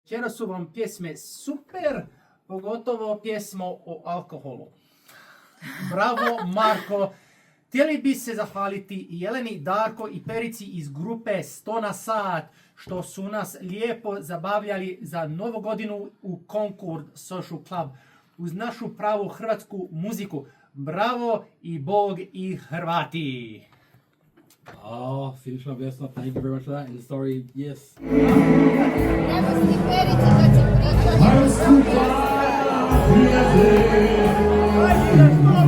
Večeras su vam pjesme super, pogotovo pjesmo o alkoholu. Bravo, Marko. Htjeli bi se zahvaliti Jeleni, Darko i Perici iz grupe 100 na sat, što su nas lijepo zabavljali za Novu godinu u Concord Social Club uz našu pravu hrvatsku muziku. Bravo i Bog i Hrvati! Oh, Siniša Vesna, thank you very much for that. And the story, yes. Evo si Perici kad si pričali.